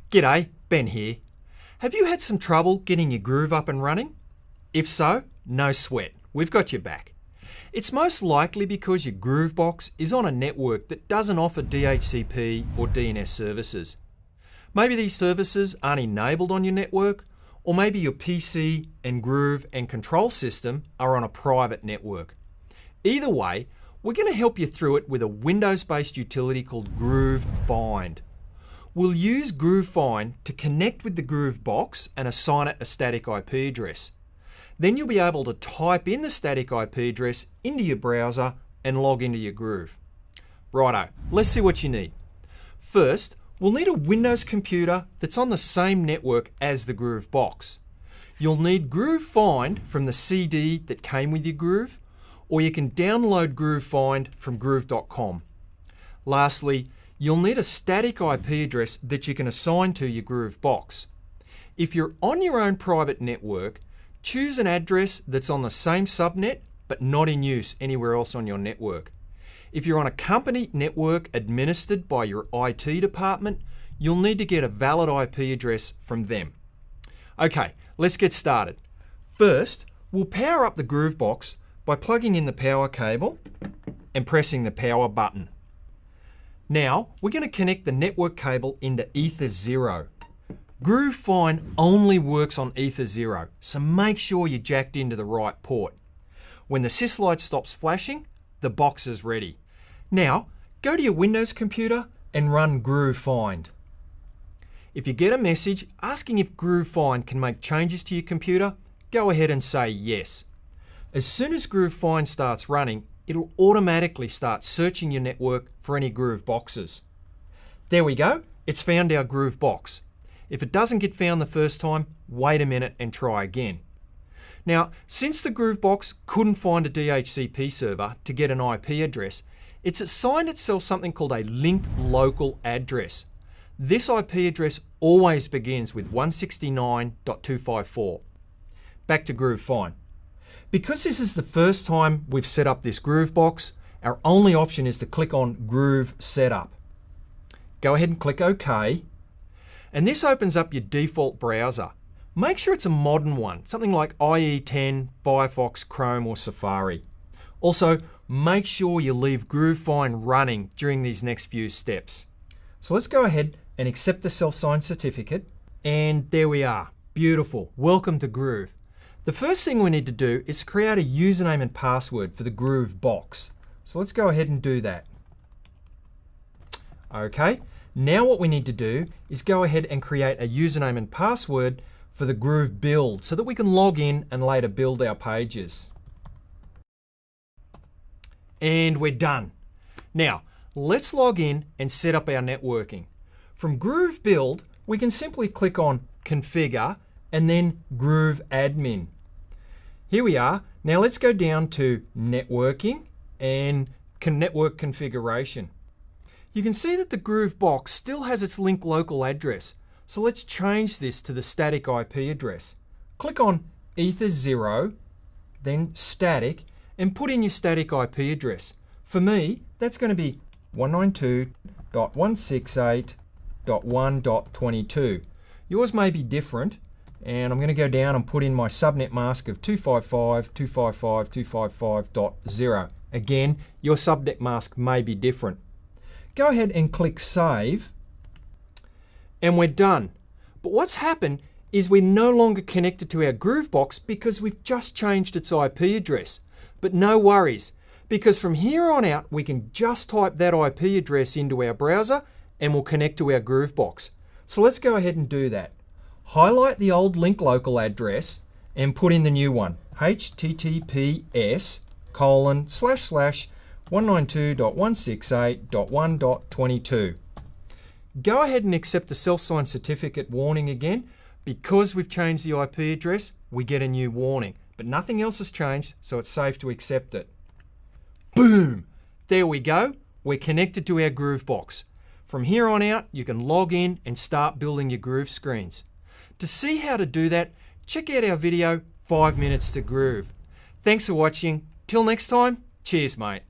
G'day, Ben here. Have you had some trouble getting your groov up and running? If so, no sweat, we've got your back. It's most likely because your groov box is on a network that doesn't offer DHCP or DNS services. Maybe these services aren't enabled on your network, or maybe your PC and groov and control system are on a private network. Either way, we're going to help you through it with a Windows-based utility called groov find. We'll use groov find to connect with the groov box and assign it a static IP address. Then you'll be able to type in the static IP address into your browser and log into your groov. Righto, let's see what you need. First, we'll need a Windows computer that's on the same network as the groov box. You'll need groov find from the CD that came with your groov, or you can download groov find from groov.com. Lastly, you'll need a static IP address that you can assign to your groov box. If you're on your own private network, choose an address that's on the same subnet but not in use anywhere else on your network. If you're on a company network administered by your IT department, you'll need to get a valid IP address from them. Okay, let's get started. First, we'll power up the groov box by plugging in the power cable and pressing the power button. Now, we're going to connect the network cable into Ether 0. Groov find only works on Ether 0, so make sure you're jacked into the right port. When the sys light stops flashing, the box is ready. Now, go to your Windows computer and run groov find. If you get a message asking if groov find can make changes to your computer, go ahead and say yes. As soon as groov find starts running, it'll automatically start searching your network for any groov boxes. There we go, it's found our groov box. If it doesn't get found the first time, wait a minute and try again. Now, since the groov box couldn't find a DHCP server to get an IP address, it's assigned itself something called a linked local address. This IP address always begins with 169.254. Back to groov find. Because this is the first time we've set up this groov box, our only option is to click on groov setup. Go ahead and click OK. And this opens up your default browser. Make sure it's a modern one, something like IE10, Firefox, Chrome, or Safari. Also, make sure you leave groov find running during these next few steps. So let's go ahead and accept the self-signed certificate. And there we are. Beautiful. Welcome to groov. The first thing we need to do is create a username and password for the groov box. So let's go ahead and do that. Okay, now what we need to do is go ahead and create a username and password for the groov build so that we can log in and later build our pages. And we're done. Now, let's log in and set up our networking. From groov build, we can simply click on configure and then groov admin. Here we are. Now let's go down to networking and network configuration. You can see that the groov box still has its linked local address. So let's change this to the static IP address. Click on Ether 0, then static, and put in your static IP address. For me, that's going to be 192.168.1.22. Yours may be different. And I'm going to go down and put in my subnet mask of 255.255.255.0. Again, your subnet mask may be different. Go ahead and click Save. And we're done. But what's happened is we're no longer connected to our groov box because we've just changed its IP address. But no worries, because from here on out, we can just type that IP address into our browser and we'll connect to our groov box. So let's go ahead and do that. Highlight the old link local address and put in the new one, https://192.168.1.22. Go ahead and accept the self-signed certificate warning again. Because we've changed the IP address, we get a new warning, but nothing else has changed, so it's safe to accept it. Boom! There we go. We're connected to our groov box. From here on out, you can log in and start building your groov screens. To see how to do that, check out our video, 5 minutes to groov. Thanks for watching. Till next time, cheers mate.